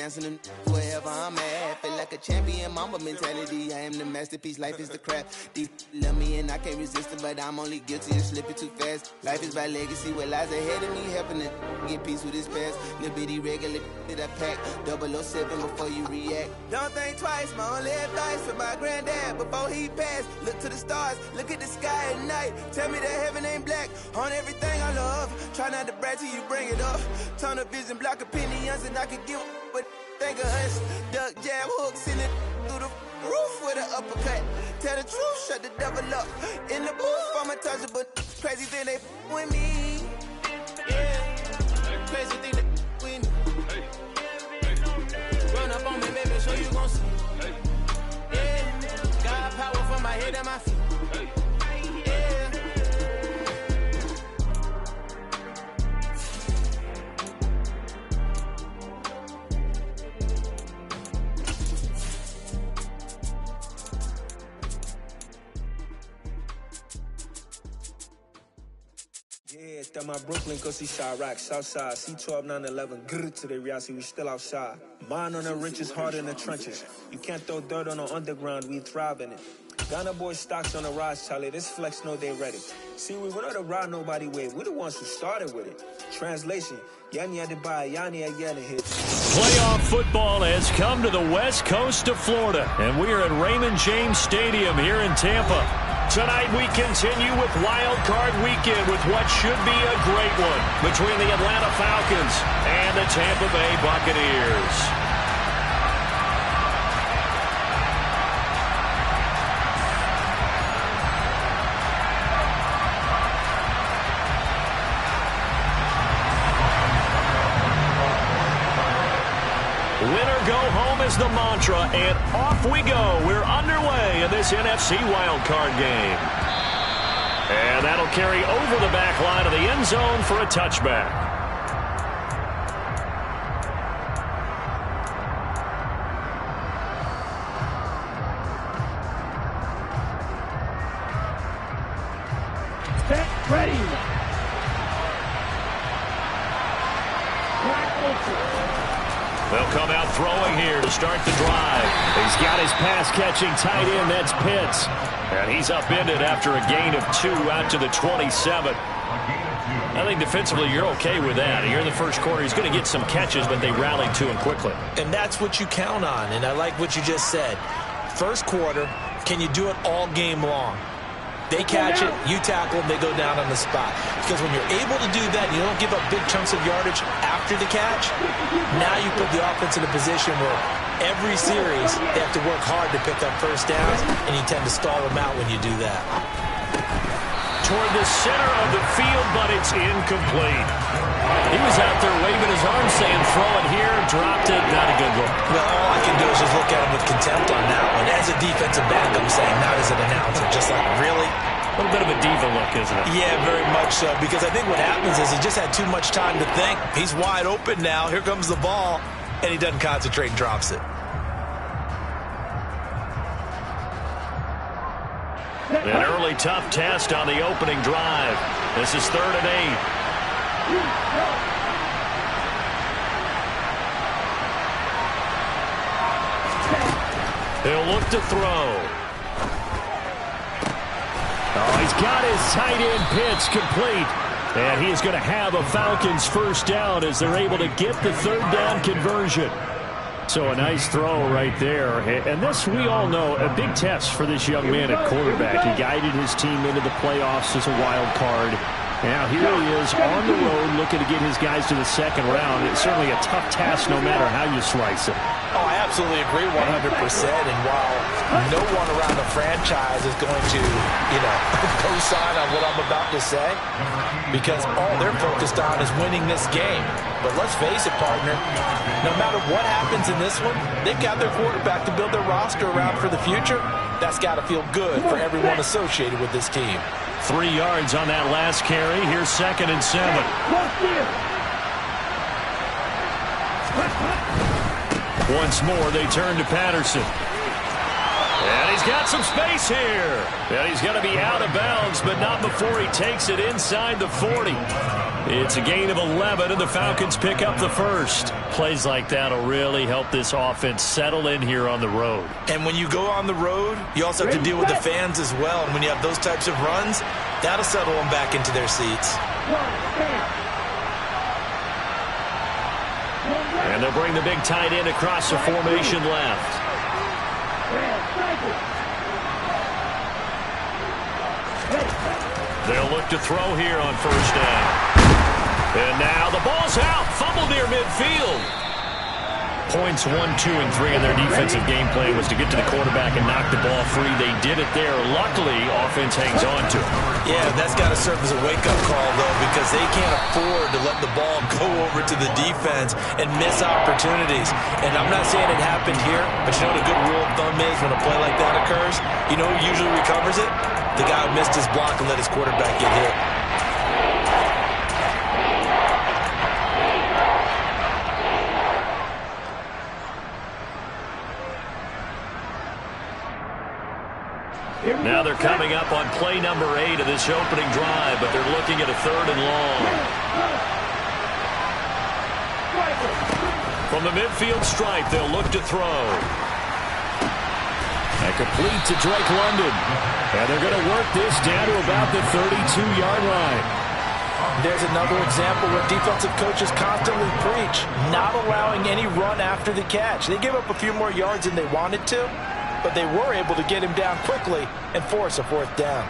dancing them wherever I'm at. Feel like a champion, mama mentality. I am the masterpiece, life is the craft. These love me and I can't resist it, but I'm only guilty of slipping too fast. Life is by legacy, what lies ahead of me, helping to get peace with his past. Little bitty regular that I pack, 007 before you react. Don't think twice, my only advice for my granddad before he passed. Look to the stars, look at the sky at night. Tell me that heaven ain't black on everything I love. Try not to brag till you bring it up. Tunnel vision, block opinions, and I could give but think of us. Duck jab hooks in it through the roof with an uppercut. Tell the truth, shut the devil up. In the booth, I'm untouchable. Crazy thing they with me. Yeah, crazy thing they with me. Run up on me, baby, so you gon' see. Yeah, got power from my head and my feet. Yeah, that my Brooklyn, cause he shot rock, Southside, C12, 911, grrr to the reality, we still outside. Mine on the riches, hard in the trenches. You can't throw dirt on the underground, we thrive in it. Ghana boys stocks on the rise, Charlie, this flex know they ready. See, we went on to ride nobody with, we the ones who started with it. Translation, Yani had to buy, Yani again hit. Playoff football has come to the west coast of Florida, and we are at Raymond James Stadium here in Tampa. Tonight we continue with Wild Card Weekend with what should be a great one between the Atlanta Falcons and the Tampa Bay Buccaneers. Winner go home is the mantra, and off we go. We're underway in this NFC wildcard game. And that'll carry over the back line of the end zone for a touchback. Set, ready. They'll come out throwing here to start the drive. He's got his pass-catching tight end, that's Pitts. And he's upended after a gain of 2 out to the 27. I think defensively you're okay with that. Here in the first quarter, he's going to get some catches, but they rallied to him quickly. And that's what you count on, and I like what you just said. First quarter, can you do it all game long? They catch it, you tackle them, they go down on the spot. Because when you're able to do that, you don't give up big chunks of yardage after the catch, now you put the offense in a position where every series they have to work hard to pick up first downs, and you tend to stall them out when you do that. Toward the center of the field, but it's incomplete. He was out there waving his arm saying, throw it here, dropped it, not a good look. Well, all I can do is just look at him with contempt on that one. As a defensive back, I'm saying, not as an announcer. Just like, really? A little bit of a diva look, isn't it? Yeah, very much so, because I think what happens is he just had too much time to think. He's wide open now. Here comes the ball, and he doesn't concentrate and drops it. An early tough test on the opening drive. This is 3rd and 8. He'll look to throw. Oh, he's got his tight end Pitts complete. And he is going to have a Falcons first down as they're able to get the 3rd down conversion. So a nice throw right there. And this, we all know, a big test for this young man at quarterback. He guided his team into the playoffs as a wild card. Now here he is on the road looking to get his guys to the 2nd round. It's certainly a tough task no matter how you slice it. Oh, I absolutely agree 100%. And while no one around the franchise is going to, co-sign on what I'm about to say, because all they're focused on is winning this game. But let's face it, partner, no matter what happens in this one, they've got their quarterback to build their roster around for the future. That's got to feel good for everyone associated with this team. 3 yards on that last carry. Here's 2nd and 7. Once more, they turn to Patterson. And he's got some space here. And he's going to be out of bounds, but not before he takes it inside the 40. It's a gain of 11, and the Falcons pick up the first. Plays like that will really help this offense settle in here on the road. And when you go on the road, you also have to deal with the fans as well. And when you have those types of runs, that'll settle them back into their seats. And they'll bring the big tight end across the formation left. They'll look to throw here on first down. And now the ball's out. Fumble near midfield. Points 1, 2, and 3 in their defensive game plan was to get to the quarterback and knock the ball free. They did it there. Luckily, offense hangs on to it. Yeah, that's got to serve as a wake-up call, though, because they can't afford to let the ball go over to the defense and miss opportunities. And I'm not saying it happened here, but you know what a good rule of thumb is when a play like that occurs? You know who usually recovers it? The guy who missed his block and let his quarterback get hit. Now they're coming up on play number 8 of this opening drive, but they're looking at a 3rd and long. From the midfield stripe, they'll look to throw. And complete to Drake London. And they're going to work this down to about the 32-yard line. There's another example where defensive coaches constantly preach, not allowing any run after the catch. They gave up a few more yards than they wanted to, but they were able to get him down quickly and force a 4th down.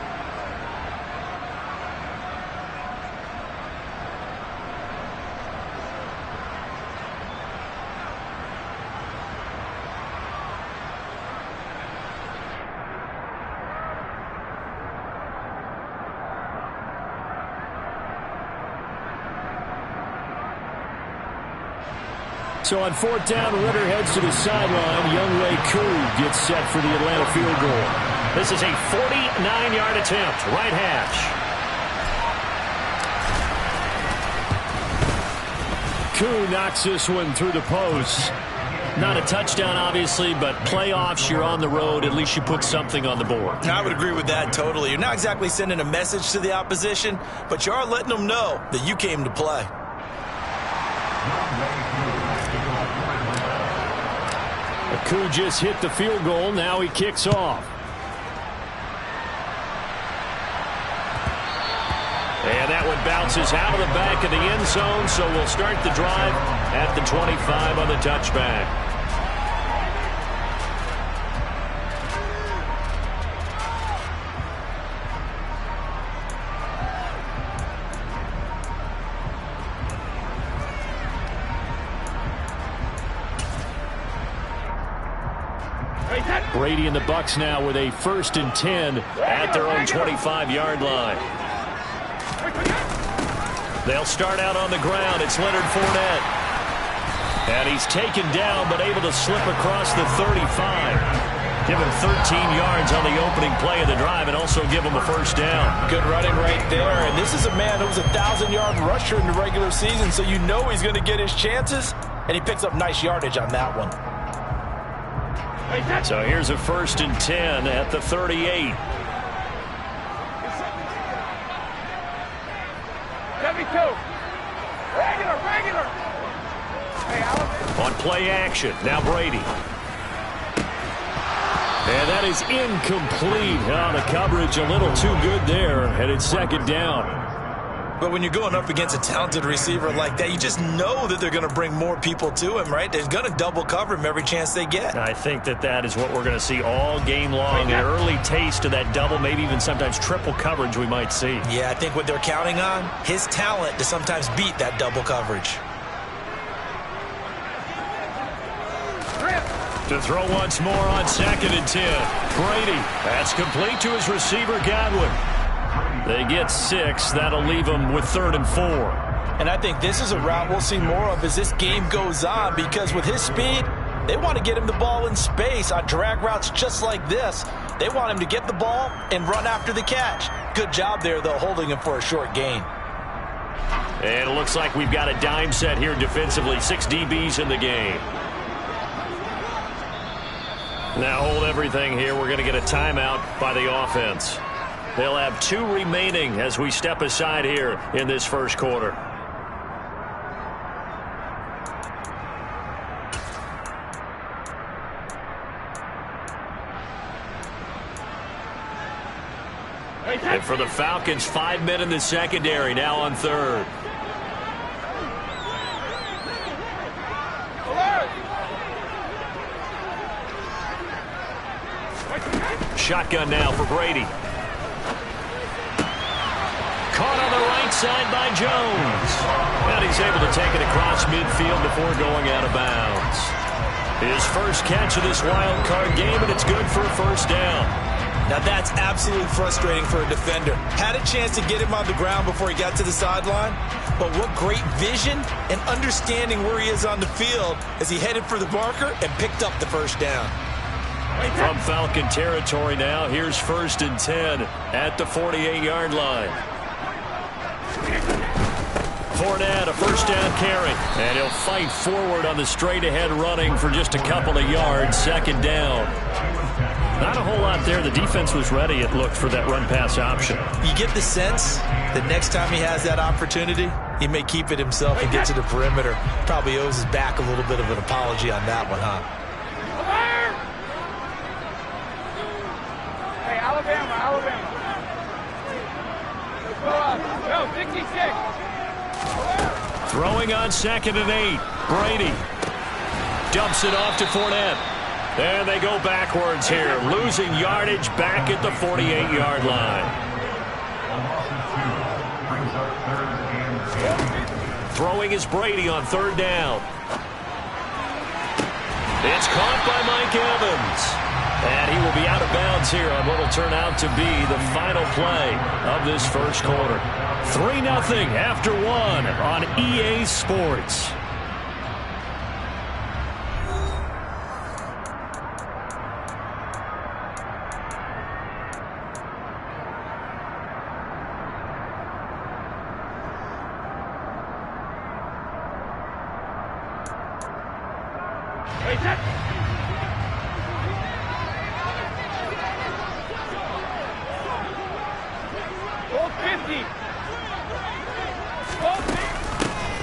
So on 4th down, Ritter heads to the sideline. Younghoe Koo gets set for the Atlanta field goal. This is a 49-yard attempt, right hash. Koo knocks this one through the post. Not a touchdown, obviously, but playoffs, you're on the road. At least you put something on the board. I would agree with that totally. You're not exactly sending a message to the opposition, but you are letting them know that you came to play. Koo just hit the field goal. Now he kicks off. And that one bounces out of the back of the end zone, so we'll start the drive at the 25 on the touchback. Brady and the Bucs now with a 1st and 10 at their own 25-yard line. They'll start out on the ground. It's Leonard Fournette. And he's taken down but able to slip across the 35. Give him 13 yards on the opening play of the drive and also give him a 1st down. Good running right there. And this is a man who was a 1,000-yard rusher in the regular season, so you know he's going to get his chances. And he picks up nice yardage on that one. So here's a 1st and 10 at the 38. On play action, now Brady. And that is incomplete. Oh, the coverage a little too good there, and it's 2nd down. But when you're going up against a talented receiver like that, you just know that they're going to bring more people to him, right? They're going to double cover him every chance they get. I think that is what we're going to see all game long. An early taste of that double, maybe even sometimes triple coverage we might see. Yeah, I think what they're counting on, his talent to sometimes beat that double coverage. To throw once more on 2nd and 10. Brady, that's complete to his receiver, Godwin. They get 6. That'll leave them with 3rd and 4. And I think this is a route we'll see more of as this game goes on, because with his speed, they want to get him the ball in space on drag routes just like this. They want him to get the ball and run after the catch. Good job there, though, holding him for a short gain. And it looks like we've got a dime set here defensively. 6 DBs in the game. Now hold everything here. We're going to get a timeout by the offense. They'll have 2 remaining as we step aside here in this first quarter. And for the Falcons, 5 men in the secondary, now on third. Shotgun now for Brady. Caught on the right side by Jones. And he's able to take it across midfield before going out of bounds. His first catch of this wild card game, and it's good for a first down. Now that's absolutely frustrating for a defender. Had a chance to get him on the ground before he got to the sideline, but what great vision and understanding where he is on the field as he headed for the marker and picked up the first down. From Falcon territory now, here's 1st and 10 at the 48-yard line. Fournette, a first down carry, and he'll fight forward on the straight-ahead running for just a couple of yards, 2nd down. Not a whole lot there. The defense was ready, it looked, for that run-pass option. You get the sense that next time he has that opportunity, he may keep it himself and get to the perimeter. Probably owes his back a little bit of an apology on that one, huh? Hey, Alabama. Let's go up. Go, 66. Throwing on 2nd and 8. Brady dumps it off to Fournette. And they go backwards here, losing yardage back at the 48-yard line. Throwing is Brady on 3rd down. It's caught by Mike Evans. And he will be out of bounds here on what will turn out to be the final play of this first quarter. 3-0 after 1 on EA Sports.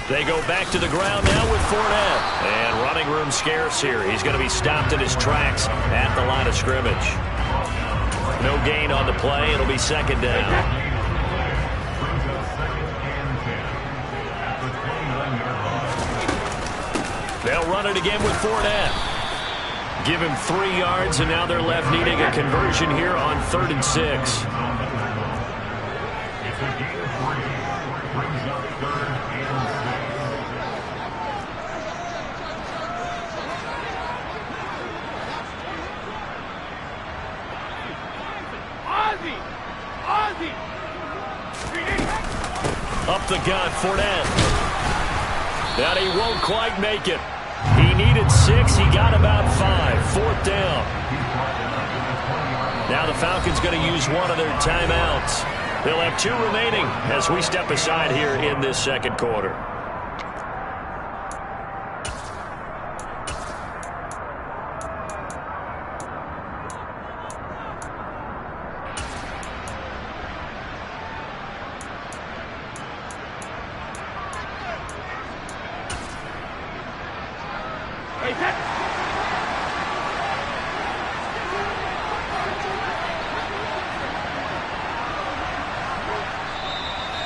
They go back to the ground now with Fournette. And running room scarce here. He's going to be stopped in his tracks at the line of scrimmage. No gain on the play. It'll be 2nd down. They'll run it again with Fournette. Give him 3 yards, and now they're left needing a conversion here on 3rd and 6. Up the gut, Fournette. That he won't quite make it. He needed 6. He got about 5. 4th down. Now the Falcons going to use one of their timeouts. They'll have 2 remaining as we step aside here in this second quarter.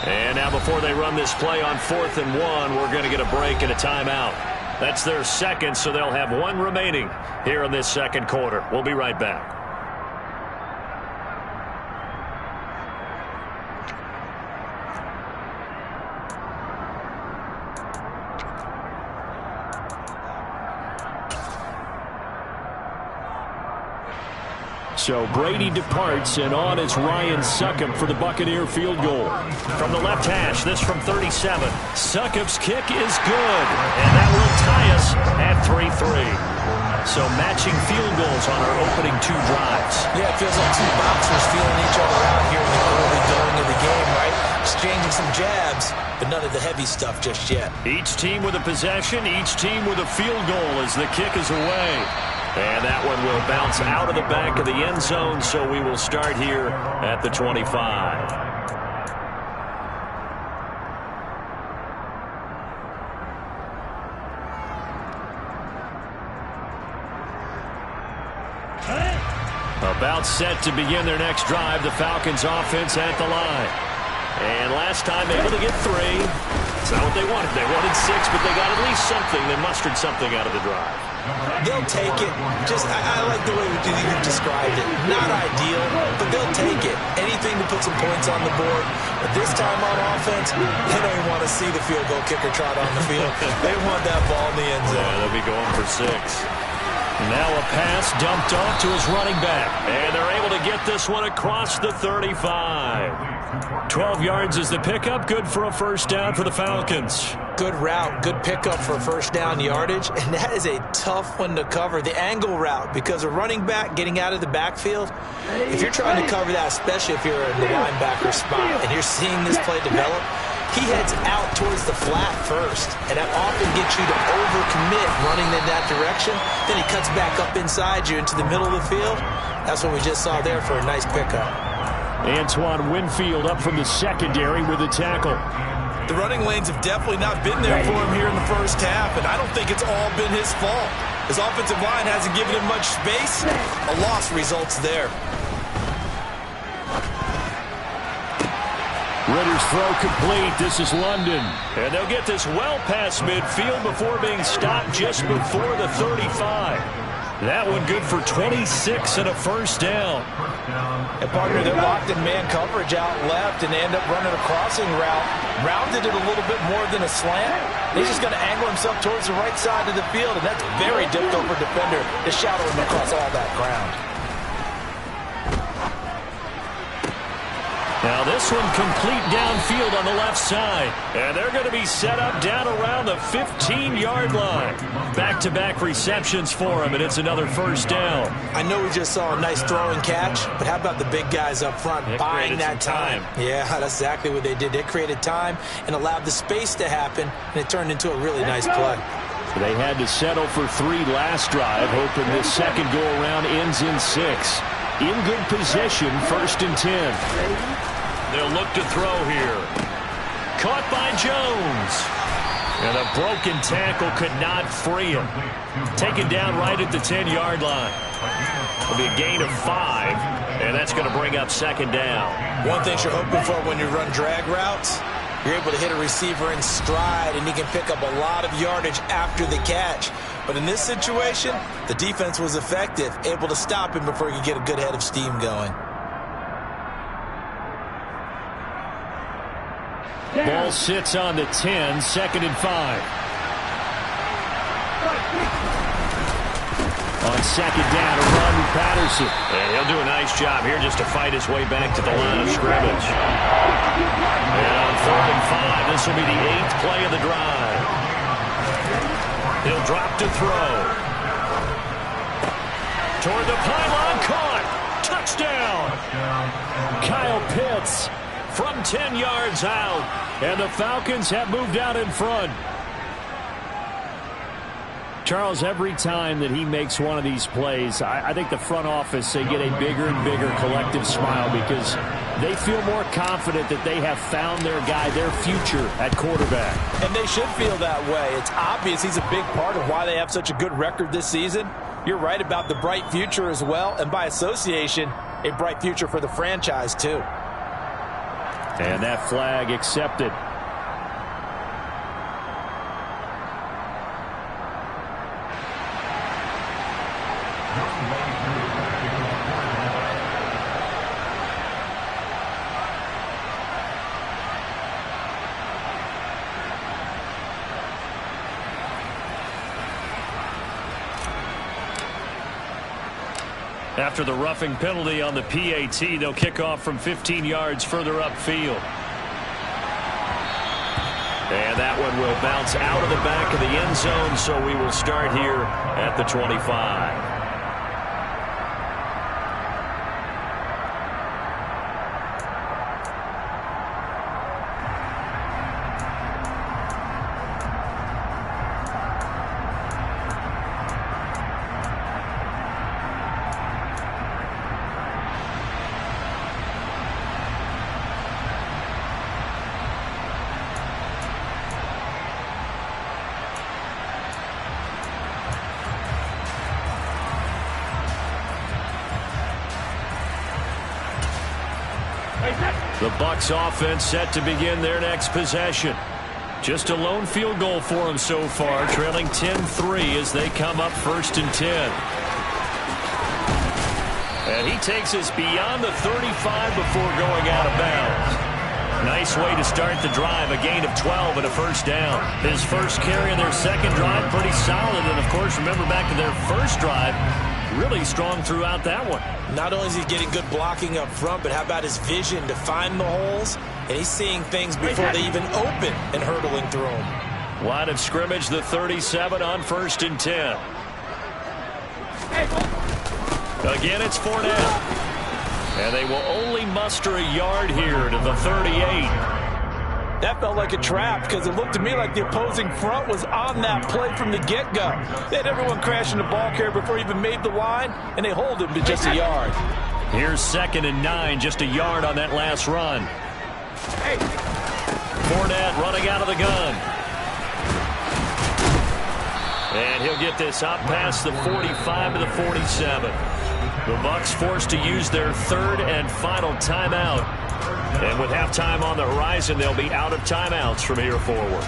And now before they run this play on 4th and 1, we're going to get a break and a timeout. That's their second, so they'll have 1 remaining here in this second quarter. We'll be right back. So Brady departs, and on is Ryan Succop for the Buccaneer field goal. From the left hash, this from 37. Succop's kick is good, and that will tie us at 3-3. So matching field goals on our opening 2 drives. Yeah, it feels like 2 boxers feeling each other out here in the early going of the game, right? Exchanging some jabs, but none of the heavy stuff just yet. Each team with a possession, each team with a field goal as the kick is away. And that one will bounce out of the back of the end zone, so we will start here at the 25. About set to begin their next drive, the Falcons offense at the line. And last time able to get 3. It's not what they wanted. They wanted 6, but they got at least something. They mustered something out of the drive. They'll take it. I like the way you described it. Not ideal, but they'll take it. Anything to put some points on the board. But this time on offense, they don't even want to see the field goal kicker trot on the field. They want that ball in the end zone. Yeah, they'll be going for 6. Now a pass dumped off to his running back. And they're able to get this one across the 35. 12 yards is the pickup. Good for a first down for the Falcons. Good route. Good pickup for first down yardage. And that is a tough one to cover. The angle route, because a running back getting out of the backfield, if you're trying to cover that, especially if you're in the linebacker spot and you're seeing this play develop, he heads out towards the flat first, and that often gets you to overcommit running in that direction. Then he cuts back up inside you into the middle of the field. That's what we just saw there for a nice pickup. Antoine Winfield up from the secondary with a tackle. The running lanes have definitely not been there for him here in the first half, and I don't think it's all been his fault. His offensive line hasn't given him much space. A loss results there. Ritter's throw complete. This is London. And they'll get this well past midfield before being stopped just before the 35. That one good for 26 and a first down. And partner, they're locked in man coverage out left, and they end up running a crossing route. Rounded it a little bit more than a slant. He's just going to angle himself towards the right side of the field, and that's very difficult for a defender to shadow him across all that ground. Now this one complete downfield on the left side. And they're going to be set up down around the 15-yard line. Back-to-back receptions for him, and it's another first down. I know we just saw a nice throwing catch, but how about the big guys up front buying that time? Yeah, that's exactly what they did. They created time and allowed the space to happen, and it turned into a really nice play. So they had to settle for 3 last drive, hoping this second go-around ends in 6. In good position, 1st and 10. They'll look to throw here. Caught by Jones. And a broken tackle could not free him. Taken down right at the 10-yard line. It'll be a gain of 5, and that's going to bring up second down. One thing you're hoping for when you run drag routes, you're able to hit a receiver in stride, and he can pick up a lot of yardage after the catch. But in this situation, the defense was effective, able to stop him before he could get a good head of steam going. Ball sits on the 10, 2nd and 5. On second down, a run with Patterson. And he'll do a nice job here just to fight his way back to the line of scrimmage. And on 3rd and 5, this will be the 8th play of the drive. He'll drop to throw. Toward the pylon, caught. Touchdown. Kyle Pitts from 10 yards out. And the Falcons have moved out in front. Charles, every time that he makes one of these plays, I think the front office, they get a bigger and bigger collective smile because they feel more confident that they have found their guy, their future at quarterback. And they should feel that way. It's obvious he's a big part of why they have such a good record this season. You're right about the bright future as well, and by association, a bright future for the franchise too. And that flag accepted. After the roughing penalty on the PAT, they'll kick off from 15 yards further upfield. And that one will bounce out of the back of the end zone, so we will start here at the 25. The Bucs offense set to begin their next possession. Just a lone field goal for them so far, trailing 10-3 as they come up 1st and 10. And he takes us beyond the 35 before going out of bounds. Nice way to start the drive, a gain of 12 and a first down. His first carry in their second drive, pretty solid. And, of course, remember back to their first drive, really strong throughout that one. Not only is he getting good blocking up front, but how about his vision to find the holes? And he's seeing things before they even open and hurdling through them. Line of scrimmage, the 37 on 1st and 10. Again, it's Fournette. And they will only muster a yard here to the 38. That felt like a trap because it looked to me like the opposing front was on that play from the get-go. They had everyone crashing the ball carrier before he even made the line, and they hold him to just a yard. Here's 2nd and 9, just a yard on that last run. Fournette running out of the gun. And he'll get this up past the 45 to the 47. The Bucs forced to use their 3rd and final timeout. And with halftime on the horizon, they'll be out of timeouts from here forward.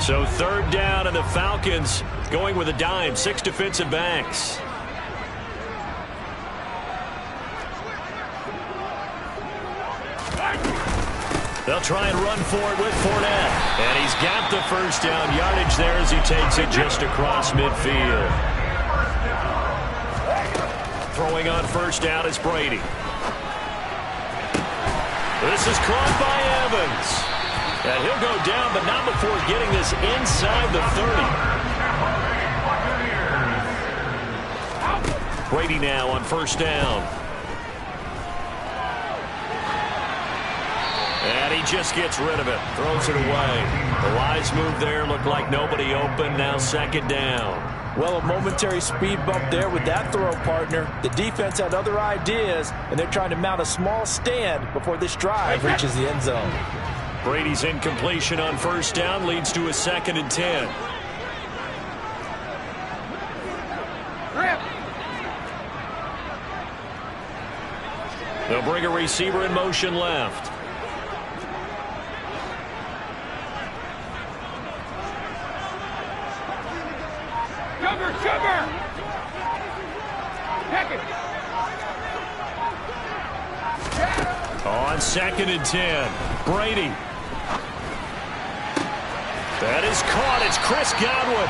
So 3rd down, and the Falcons going with a dime, 6 defensive backs. They'll try and run for it with Fournette. And he's got the first down yardage there as he takes it just across midfield. Throwing on first down is Brady. This is caught by Evans. And he'll go down, but not before getting this inside the 30. Brady now on first down. And he just gets rid of it. Throws it away. The wise move there. Looked like nobody open. Now 2nd down. Well, a momentary speed bump there with that throw, partner. The defense had other ideas, and they're trying to mount a small stand before this drive reaches the end zone. Brady's incompletion on first down leads to a 2nd and 10. They'll bring a receiver in motion left. On 2nd and 10, Brady. That is caught. It's Chris Godwin.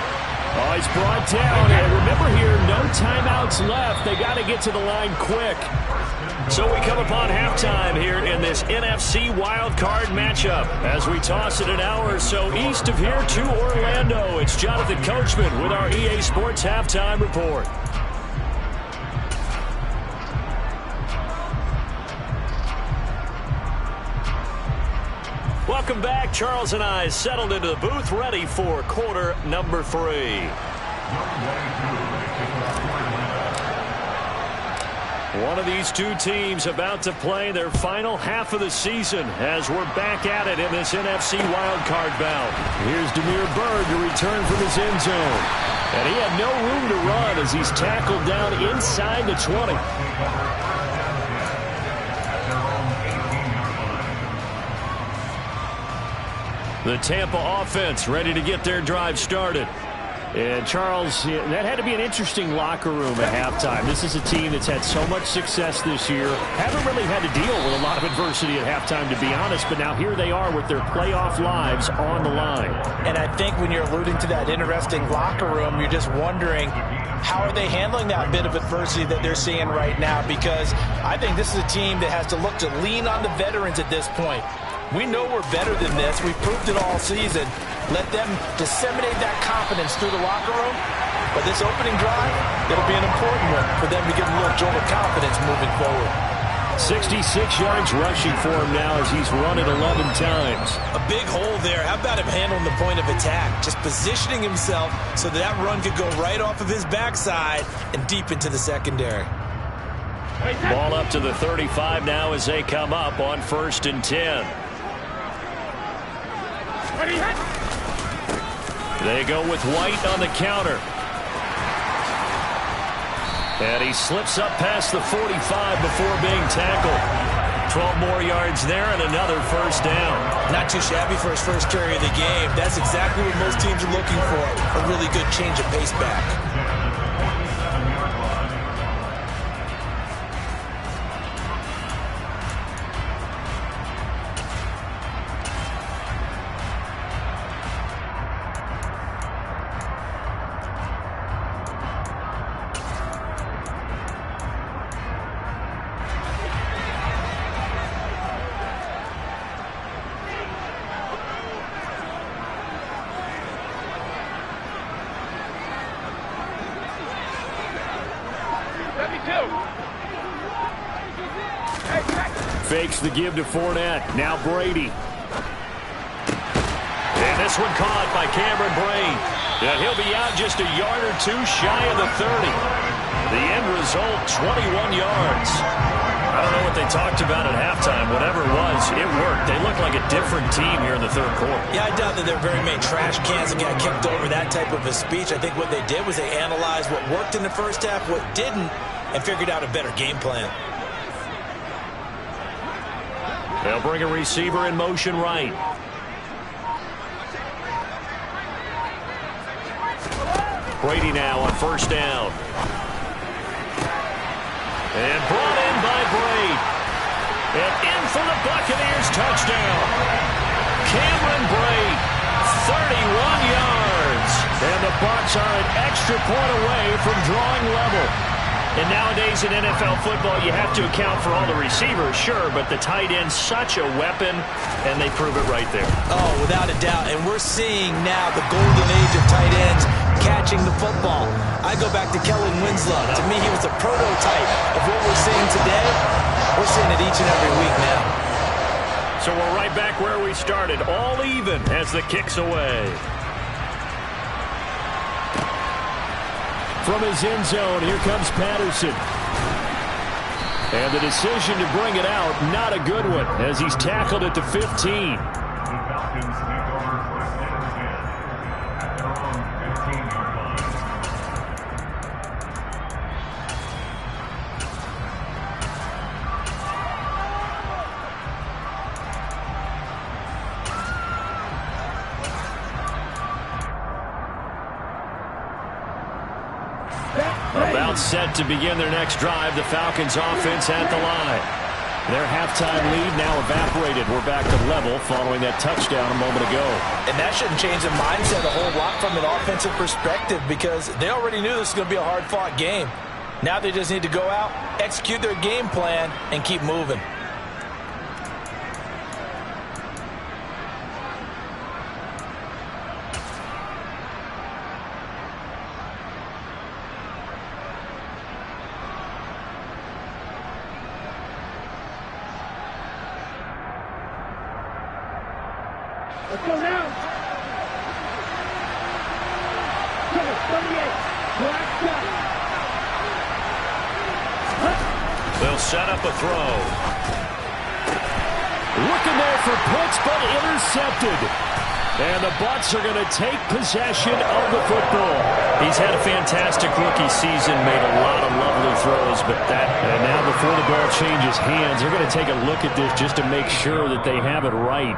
Oh, he's brought down. And remember here, no timeouts left. They got to get to the line quick. So we come upon halftime here in this NFC wildcard matchup. As we toss it an hour or so east of here to Orlando, it's Jonathan Coachman with our EA Sports Halftime Report. Welcome back. Charles and I settled into the booth, ready for quarter number 3. One of these two teams about to play their final half of the season as we're back at it in this NFC wildcard bout. Here's Damiere Byrd to return from his end zone. And he had no room to run as he's tackled down inside the 20. The Tampa offense ready to get their drive started. And, Charles, that had to be an interesting locker room at halftime. This is a team that's had so much success this year. Haven't really had to deal with a lot of adversity at halftime, to be honest. But now here they are with their playoff lives on the line. And I think when you're alluding to that interesting locker room, you're just wondering, how are they handling that bit of adversity that they're seeing right now? Because I think this is a team that has to look to lean on the veterans at this point. We know we're better than this. We've proved it all season. Let them disseminate that confidence through the locker room. But this opening drive, it'll be an important one for them to get a little jolt of confidence moving forward. 66 yards rushing for him now as he's run it 11 times. A big hole there. How about him handling the point of attack? Just positioning himself so that run could go right off of his backside and deep into the secondary. Ball up to the 35 now as they come up on 1st and 10. They go with White on the counter. And he slips up past the 45 before being tackled. 12 more yards there and another first down. Not too shabby for his first carry of the game. That's exactly what most teams are looking for, a really good change of pace back. Fakes the give to Fournette. Now Brady. And this one caught by Cameron Brate. And he'll be out just a yard or two shy of the 30. The end result, 21 yards. I don't know what they talked about at halftime. Whatever it was, it worked. They look like a different team here in the third quarter. Yeah, I doubt that there are very many trash cans that got kicked over, that type of a speech. I think what they did was they analyzed what worked in the first half, what didn't, and figured out a better game plan. They'll bring a receiver in motion right. Brady now on first down. And brought in by Brate. And in for the Buccaneers touchdown. Cameron Brate, 31 yards. And the Bucs are an extra point away from drawing level. And nowadays in NFL football, you have to account for all the receivers, sure, but the tight end's such a weapon, and they prove it right there. Oh, without a doubt. And we're seeing now the golden age of tight ends catching the football. I go back to Kellen Winslow. To me, he was a prototype of what we're seeing today. We're seeing it each and every week now. So we're right back where we started, all even as the kick's away. From his end zone, here comes Patterson. And the decision to bring it out, not a good one, as he's tackled at the 15. About set to begin their next drive, the Falcons offense at the line. Their halftime lead now evaporated. We're back to level following that touchdown a moment ago. And that shouldn't change the mindset a whole lot from an offensive perspective because they already knew this was going to be a hard-fought game. Now they just need to go out, execute their game plan, and keep moving. Let's go now. 38. Black shot. They'll set up a throw. Looking there for Pitts, but intercepted. And the Bucs are going to take possession of the football. He's had a fantastic rookie season, made a lot of lovely throws, but and now before the ball changes hands, they're going to take a look at this just to make sure that they have it right.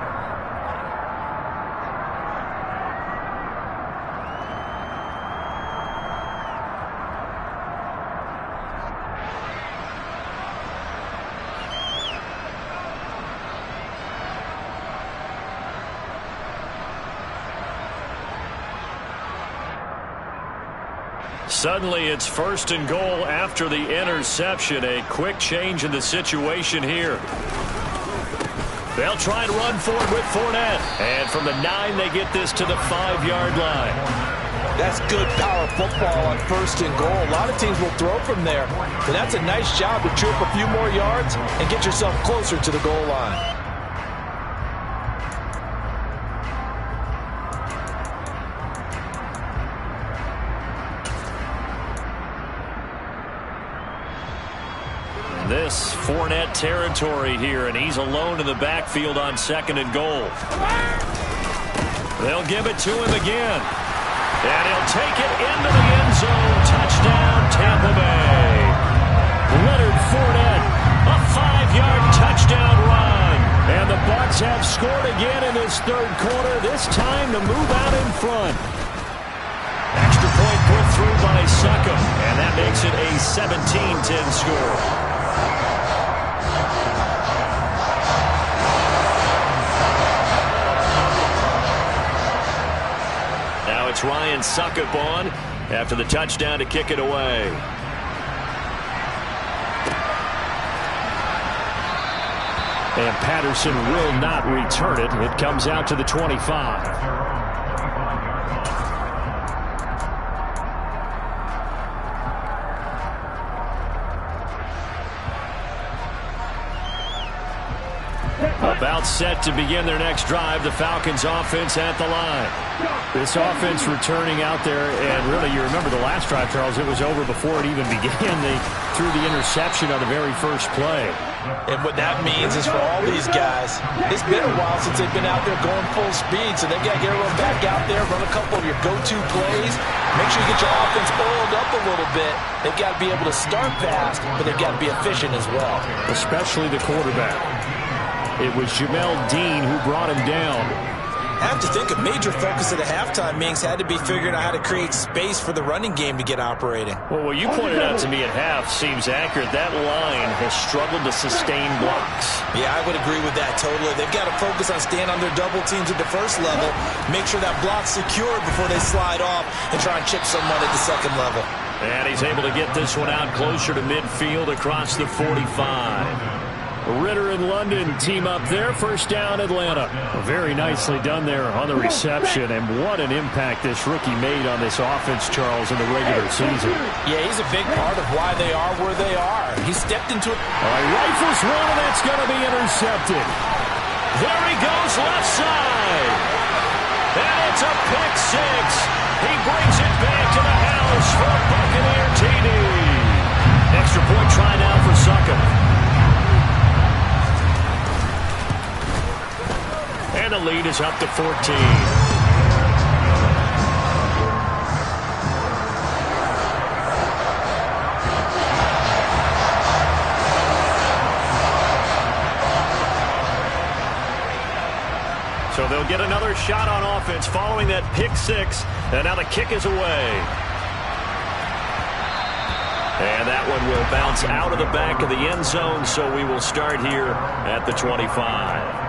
Suddenly, it's first and goal after the interception. A quick change in the situation here. They'll try and run for it with Fournette. And from the 9, they get this to the 5-yard line. That's good power football on first and goal. A lot of teams will throw from there. But that's a nice job to chew up a few more yards and get yourself closer to the goal line. This Fournette territory here, and he's alone in the backfield on second and goal. They'll give it to him again. And he'll take it into the end zone. Touchdown, Tampa Bay. 45-yard touchdown run. And the Bucs have scored again in this third quarter, this time to move out in front. Extra point put through by Succop, and that makes it a 17-10 score. Now it's Ryan Succop on after the touchdown to kick it away. And Patterson will not return it. It comes out to the 25. About set to begin their next drive. The Falcons offense at the line. This offense returning out there, and really you remember the last drive, Charles, it was over before it even began. They threw the interception on the very first play. And what that means is for all these guys, it's been a while since they've been out there going full speed, so they've got to get everyone back out there, run a couple of your go-to plays, make sure you get your offense oiled up a little bit. They've got to be able to start fast, but they've got to be efficient as well. Especially the quarterback. It was Jamel Dean who brought him down. I have to think a major focus at the halftime, Minks, had to be figuring out how to create space for the running game to get operating. Well, what you pointed out to me at half seems accurate. That line has struggled to sustain blocks. Yeah, I would agree with that totally. They've got to focus on staying on their double teams at the first level, make sure that block's secured before they slide off and try and chip someone at the second level. And he's able to get this one out closer to midfield across the 45. Ritter and London team up there. First down, Atlanta. Very nicely done there on the reception, and what an impact this rookie made on this offense, Charles, in the regular season. Yeah, he's a big part of why they are where they are. He stepped into it. All right, rifles one, and that's going to be intercepted. There he goes, left side. And it's a pick six. He brings it back to the house for a Buccaneer TD. Extra point try now for Succop. And the lead is up to 14. So they'll get another shot on offense following that pick six. And now the kick is away. And that one will bounce out of the back of the end zone. So we will start here at the 25.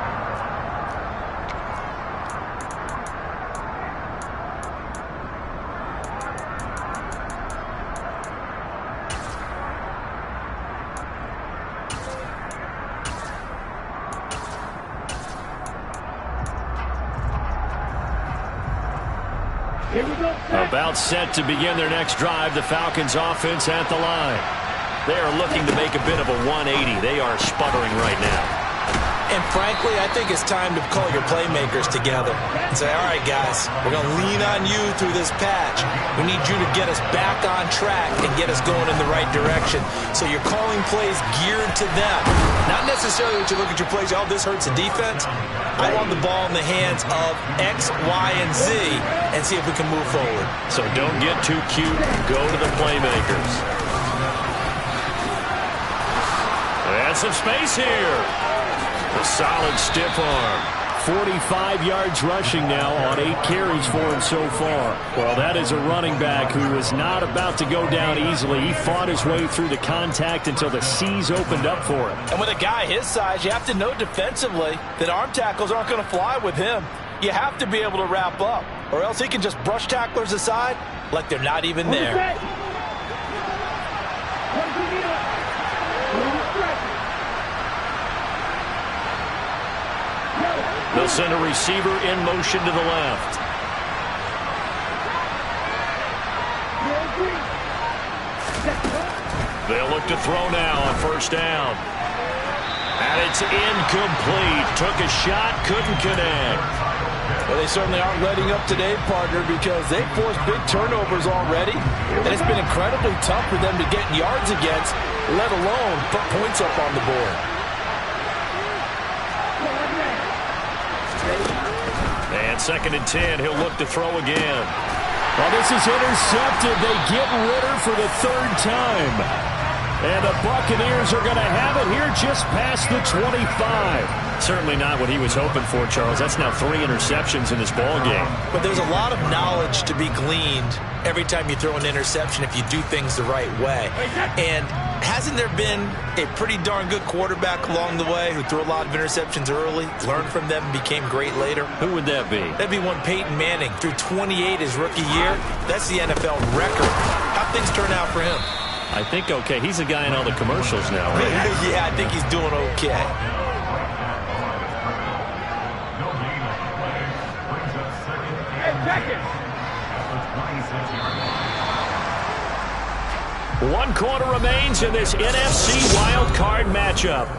About set to begin their next drive. The Falcons offense at the line. They are looking to make a bit of a 180. They are sputtering right now. And frankly, I think it's time to call your playmakers together and say, all right, guys, we're going to lean on you through this patch. We need you to get us back on track and get us going in the right direction. So you're calling plays geared to them. Not necessarily when you look at your plays, oh, this hurts the defense. I want the ball in the hands of X, Y, and Z and see if we can move forward. So don't get too cute. Go to the playmakers. And some space here. A solid stiff arm. 45 yards rushing now on 8 carries for him so far. Well, that is a running back who is not about to go down easily. He fought his way through the contact until the C's opened up for him. And with a guy his size, you have to know defensively that arm tackles aren't going to fly with him. You have to be able to wrap up, or else he can just brush tacklers aside like they're not even there. They'll send a receiver in motion to the left. They'll look to throw now on first down. And it's incomplete. Took a shot, couldn't connect. Well, they certainly aren't letting up today, partner, because they've forced big turnovers already. And it's been incredibly tough for them to get yards against, let alone put points up on the board. And 2nd and 10, he'll look to throw again. Well, this is intercepted. They get Ritter for the 3rd time. And the Buccaneers are going to have it here just past the 25. Certainly not what he was hoping for, Charles. That's now 3 interceptions in this ball game. But there's a lot of knowledge to be gleaned every time you throw an interception if you do things the right way. And hasn't there been a pretty darn good quarterback along the way who threw a lot of interceptions early, learned from them, and became great later? Who would that be? That'd be one Peyton Manning. Threw 28 his rookie year. That's the NFL record. How'd things turn out for him? I think okay. He's a guy in all the commercials now, right? Yeah, I think he's doing okay. One quarter remains in this NFC wild card matchup.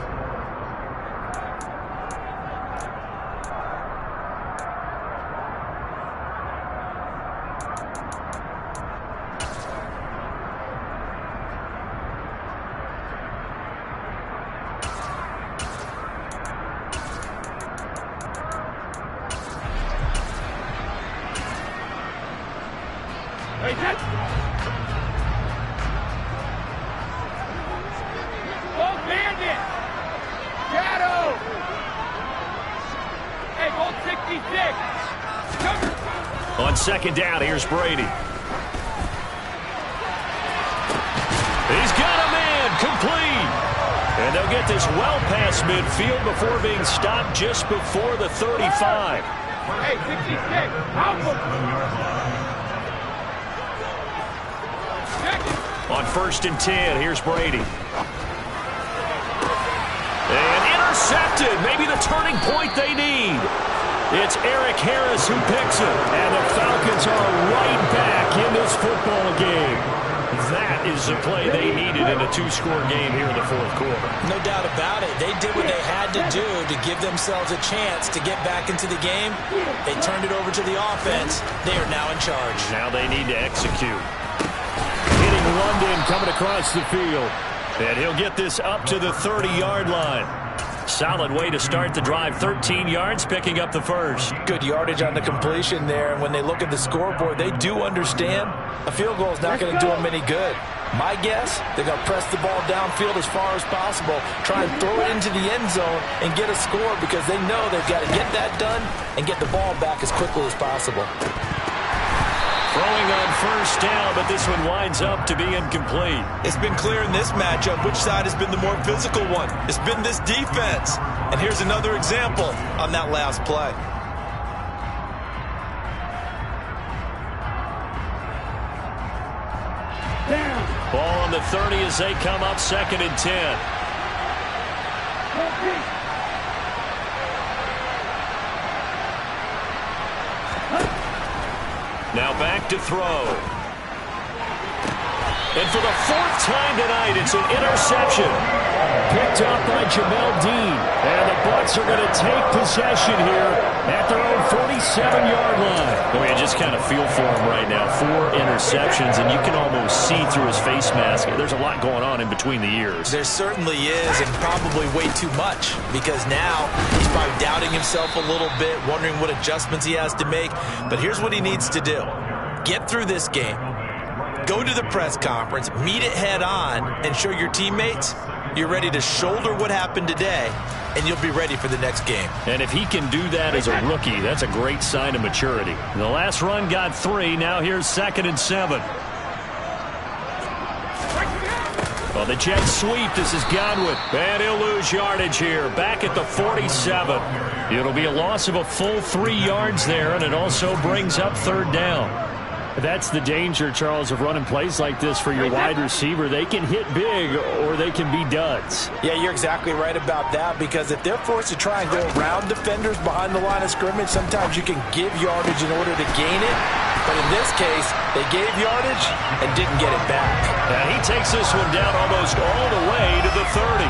On second down, here's Brady. He's got a man, complete. And they'll get this well past midfield before being stopped just before the 35. Hey, 66, On 1st and 10, here's Brady. And intercepted, maybe the turning point they need. It's Eric Harris who picks it, and the Falcons are right back in this football game. That is the play they needed in a 2-score game here in the 4th quarter. No doubt about it. They did what they had to do to give themselves a chance to get back into the game. They turned it over to the offense. They are now in charge. Now they need to execute. Hitting London coming across the field. And he'll get this up to the 30-yard line. Solid way to start the drive. 13 yards, picking up the first. Good yardage on the completion there. And when they look at the scoreboard, they do understand a field goal is not going to do them any good. My guess, they're going to press the ball downfield as far as possible, try and throw it into the end zone and get a score because they know they've got to get that done and get the ball back as quickly as possible. Throwing on 1st down, but this one winds up to be incomplete. It's been clear in this matchup which side has been the more physical one. It's been this defense. And here's another example on that last play. Ball on the 30 as they come up 2nd and 10. Now back to throw. And for the 4th time tonight, it's an interception. Picked up by Jamel Dean. And the Bucs are going to take possession here at their own 47-yard line. Well, you just kind of feel for him right now. 4 interceptions, and you can almost see through his face mask. There's a lot going on in between the ears. There certainly is, and probably way too much, because now he's probably doubting himself a little bit, wondering what adjustments he has to make. But here's what he needs to do. Get through this game. Go to the press conference, meet it head on, and show your teammates you're ready to shoulder what happened today, and you'll be ready for the next game. And if he can do that as a rookie, that's a great sign of maturity. The last run got 3. Now here's 2nd and 7. Well, the jet sweep. This is Godwin. And he'll lose yardage here. Back at the 47. It'll be a loss of a full 3 yards there, and it also brings up 3rd down. That's the danger, Charles, of running plays like this for your wide receiver. They can hit big or they can be duds. Yeah, you're exactly right about that, because if they're forced to try and go around defenders behind the line of scrimmage, sometimes you can give yardage in order to gain it. But in this case, they gave yardage and didn't get it back. And he takes this one down almost all the way to the 30.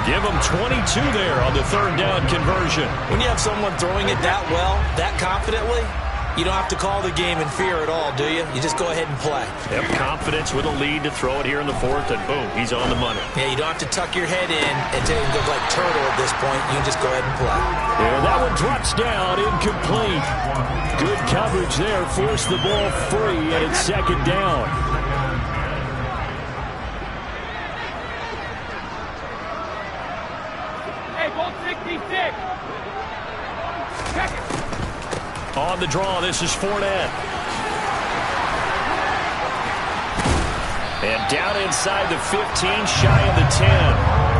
Give him 22 there on the 3rd down conversion. When you have someone throwing it that well, that confidently, you don't have to call the game in fear at all, do you? You just go ahead and play. Yep, confidence with a lead to throw it here in the 4th, and boom, he's on the money. Yeah, you don't have to tuck your head in and go like turtle at this point. You can just go ahead and play. Yeah, that one drops down, incomplete. Good coverage there, forced the ball free, and it's 2nd down. On the draw, this is Fournette. And down inside the 15, shy of the 10.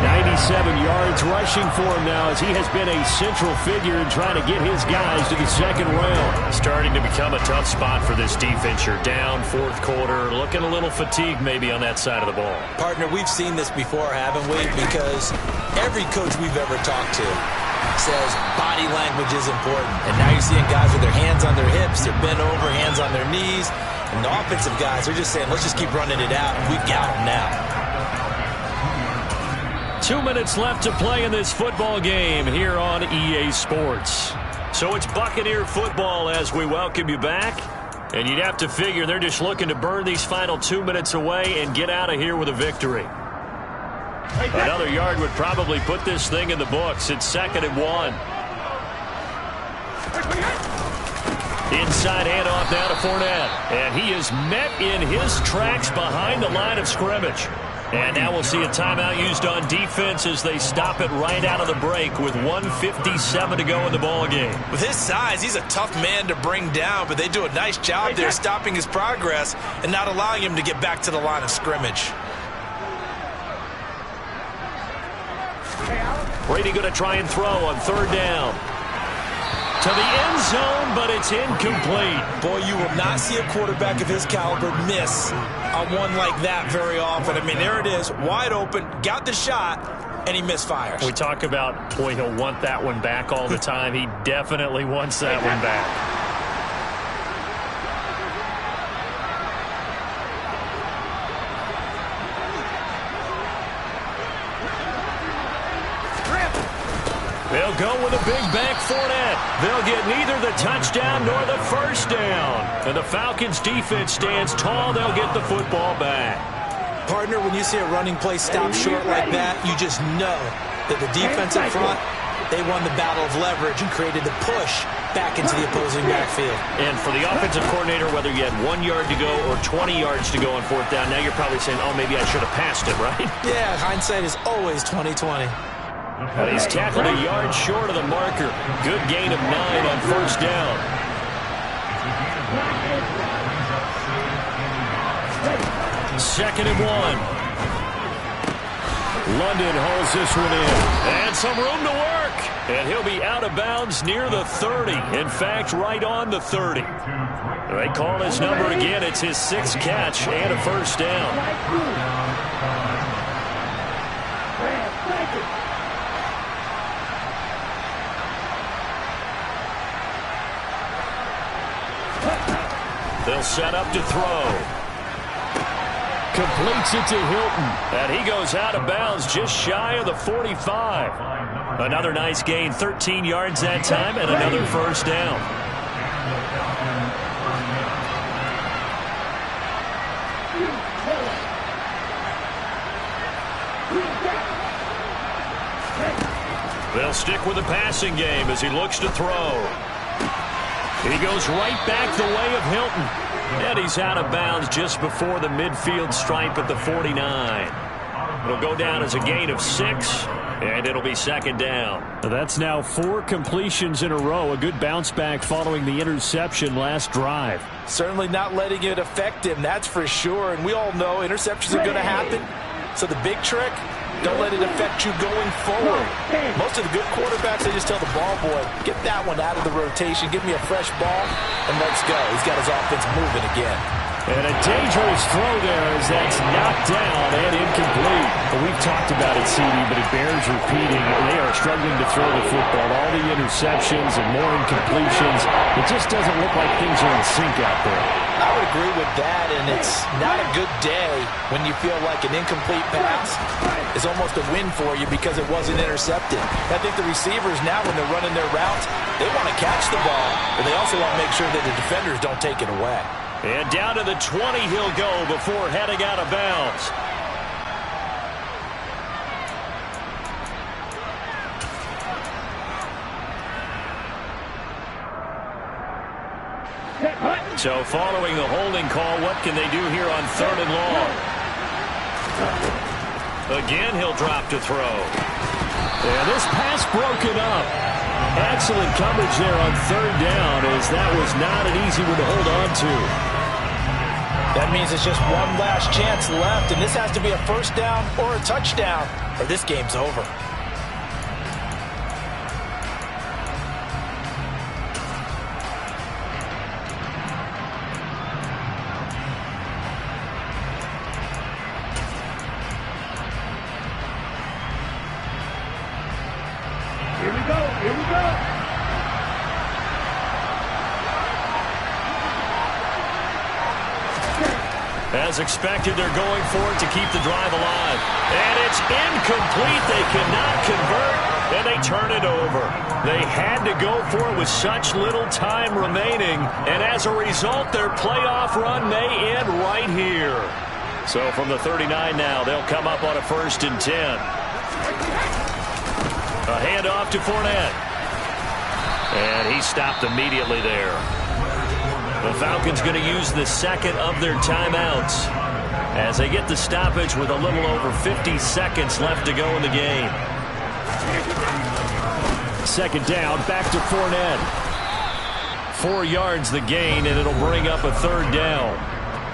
97 yards rushing for him now as he has been a central figure in trying to get his guys to the second round. Starting to become a tough spot for this defense. You're down fourth quarter, looking a little fatigued maybe on that side of the ball. Partner, we've seen this before, haven't we? Because every coach we've ever talked to says body language is important. And now you're seeing guys with their hands on their hips, they're bent over, hands on their knees. And the offensive guys are just saying, let's just keep running it out. We've got them now. 2 minutes left to play in this football game here on EA Sports. So it's Buccaneer football as we welcome you back. And you'd have to figure they're just looking to burn these final 2 minutes away and get out of here with a victory. Another yard would probably put this thing in the books. It's 2nd and 1. Inside handoff now to Fournette. And he is met in his tracks behind the line of scrimmage. And now we'll see a timeout used on defense as they stop it right out of the break with 1:57 to go in the ballgame. With his size, he's a tough man to bring down, but they do a nice job there stopping his progress and not allowing him to get back to the line of scrimmage. Brady going to try and throw on 3rd down. To the end zone, but it's incomplete. Boy, you will not see a quarterback of his caliber miss on one like that very often. I mean, there it is, wide open, got the shot, and he misfires. We talk about, boy, he'll want that one back all the time. He definitely wants that one back. They'll go with a big bank Fournette. They'll get neither the touchdown nor the first down. And the Falcons defense stands tall. They'll get the football back. Partner, when you see a running play stop short like that, you just know that the defense in front, they won the battle of leverage and created the push back into the opposing backfield. And for the offensive coordinator, whether you had 1 yard to go or 20 yards to go on 4th down, now you're probably saying, oh, maybe I should have passed it, right? Yeah, hindsight is always 20/20. But he's tackled a yard short of the marker. Good gain of 9 on 1st down. Second and 1. London hauls this one in. And some room to work. And he'll be out of bounds near the 30. In fact, right on the 30. They call his number again. It's his 6th catch and a 1st down. They'll set up to throw. Completes it to Hilton. And he goes out of bounds just shy of the 45. Another nice gain, 13 yards that time, and another 1st down. They'll stick with the passing game as he looks to throw. He goes right back the way of Hilton. And he's out of bounds just before the midfield stripe at the 49. It'll go down as a gain of 6, and it'll be 2nd down. That's now 4 completions in a row. A good bounce back following the interception last drive. Certainly not letting it affect him, that's for sure. And we all know interceptions are going to happen. So the big trick, don't let it affect you going forward. Most of the good quarterbacks, they just tell the ball boy, get that one out of the rotation, give me a fresh ball, and let's go. He's got his offense moving again. And a dangerous throw there as that's knocked down and incomplete. Well, we've talked about it, CD, but it bears repeating. They are struggling to throw the football. All the interceptions and more incompletions. It just doesn't look like things are in sync out there. I would agree with that, and it's not a good day when you feel like an incomplete pass is almost a win for you because it wasn't intercepted. I think the receivers now, when they're running their routes, they want to catch the ball, but they also want to make sure that the defenders don't take it away. And down to the 20 he'll go before heading out of bounds. So following the holding call, what can they do here on 3rd and long? Again, he'll drop to throw. And this pass broken up. Excellent coverage there on third down, as that was not an easy one to hold on to. That means it's just one last chance left, and this has to be a first down or a touchdown, or this game's over. Here we go. Here we go. As expected, they're going for it to keep the drive alive. And it's incomplete. They cannot convert, and they turn it over. They had to go for it with such little time remaining, and as a result, their playoff run may end right here. So from the 39 now, they'll come up on a 1st and 10. A handoff to Fournette. And he stopped immediately there. The Falcons going to use the second of their timeouts as they get the stoppage with a little over 50 seconds left to go in the game. 2nd down, back to Fournette. 4 yards the gain, and it'll bring up a 3rd down.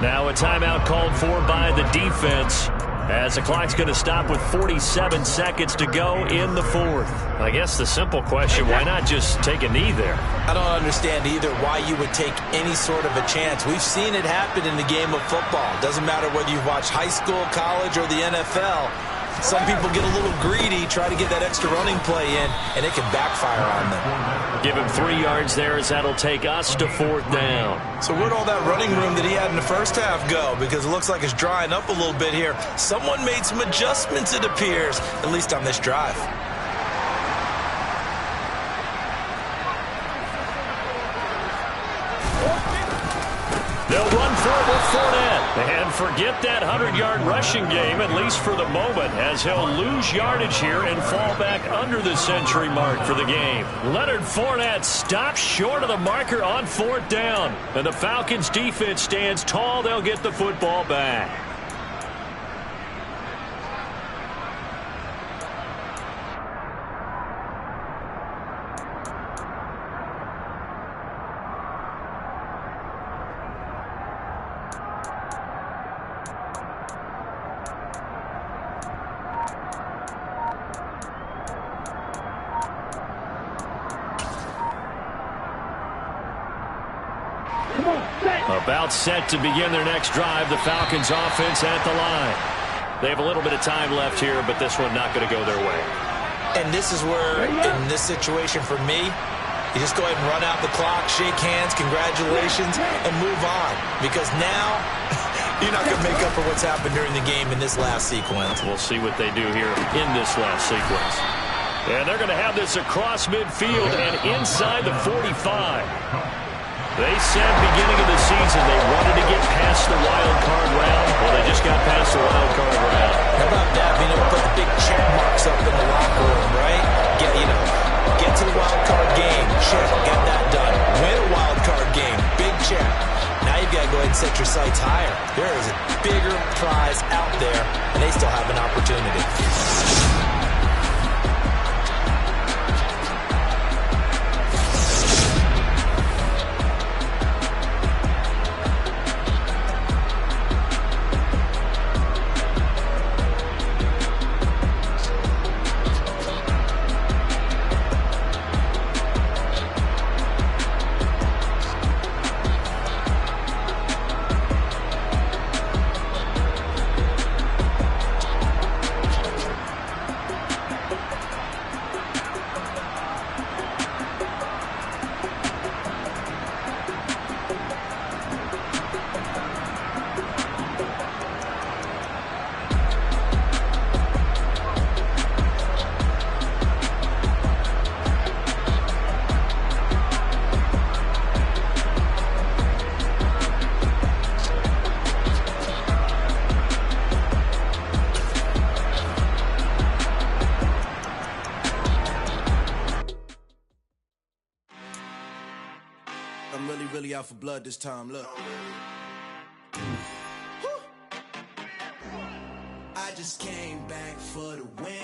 Now a timeout called for by the defense, as the clock's going to stop with 47 seconds to go in the 4th. I guess the simple question, why not just take a knee there? I don't understand either why you would take any sort of a chance. We've seen it happen in the game of football. Doesn't matter whether you've watched high school, college, or the NFL. Some people get a little greedy, try to get that extra running play in, and it can backfire on them. Give him 3 yards there, as that'll take us to 4th down. So where'd all that running room that he had in the first half go? Because it looks like it's drying up a little bit here. Someone made some adjustments, it appears, at least on this drive. They'll run for it with Fournette. And forget that 100-yard rushing game, at least for the moment, as he'll lose yardage here and fall back under the century mark for the game. Leonard Fournette stops short of the marker on 4th down. And the Falcons' defense stands tall. They'll get the football back. About set to begin their next drive. The Falcons offense at the line. They have a little bit of time left here, but this one not going to go their way. And this is where, in this situation for me, you just go ahead and run out the clock, shake hands, congratulations, and move on. Because now, you're not going to make up for what's happened during the game in this last sequence. We'll see what they do here in this last sequence. And they're going to have this across midfield and inside the 45. They said beginning of the season they wanted to get past the wild card round. Well, they just got past the wild card round. How about that? Being able to put the big check marks up in the locker room, right? Get to the wild card game. Check. Got that done. Win a wild card game. Big check. Now you've got to go ahead and set your sights higher. There is a bigger prize out there, and they still have an opportunity. really out for blood this time. Look. I just came back for the win.